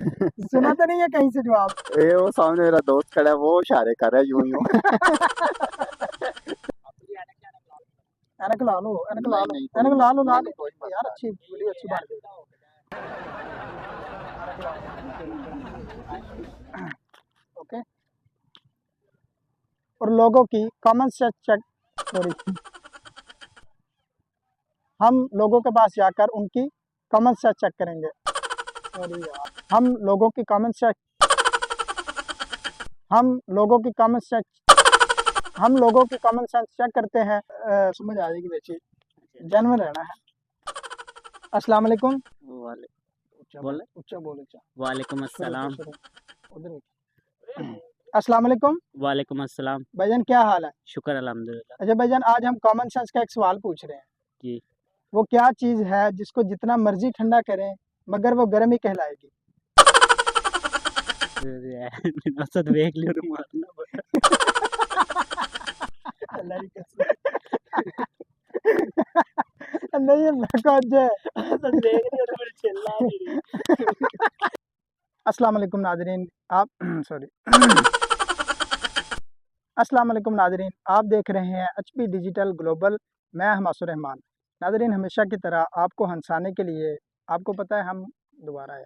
सुना तो नहीं है कहीं से जवाब? ए वो सामने मेरा दोस्त खड़ा है, वो इशारे कर रहा है यूं यूं। एनक ला लो, एनक ला लो, नहीं एनक ला लो, ला लो। कोई बात यार अच्छी वीडियो अच्छी बात है। ओके। और लोगों की कॉमन सेंस चेक, सॉरी, हम लोगों के पास जाकर उनकी कॉमन सेंस चेक करेंगे। सॉरी यार, हम लोगों की कॉमन सेंस, हम लोगों की कॉमन सेंस, हम लोगों की कॉमन सेंस चेक करते हैं। समझ आ जाएगी बेची, जन्म रहना है। अस्सलाम वालेकुम। बोले ऊंचा बोलो, ऊंचा। वालेकुम अस्सलाम। उधर अस्सलाम वालेकुम। वालेकुम अस्सलाम। भाईजान क्या हाल है? शुक्र अल्हम्दुलिल्लाह। अच्छा भाईजान, आज हम कॉमन सेंस का एक सवाल पूछ रहे हैं। जी। वो क्या चीज है जिसको जितना मर्जी ठंडा करें मगर वो गर्म ही कहलाएगी? असद देख लियो तो मारना पड़ा। अल्लाह की कसम। नहीं है असद देख लियो तो मेरे चिल्ला नहीं। अस्सलाम वालेकुम नाजरीन, आप सॉरी अस्सलाम वालेकुम नाजरीन, आप देख रहे हैं एचपी डिजिटल ग्लोबल। मैं हमासुर रहमान। नाजरीन, हमेशा की तरह आपको हंसाने के लिए, आपको पता है हम दोबारा आया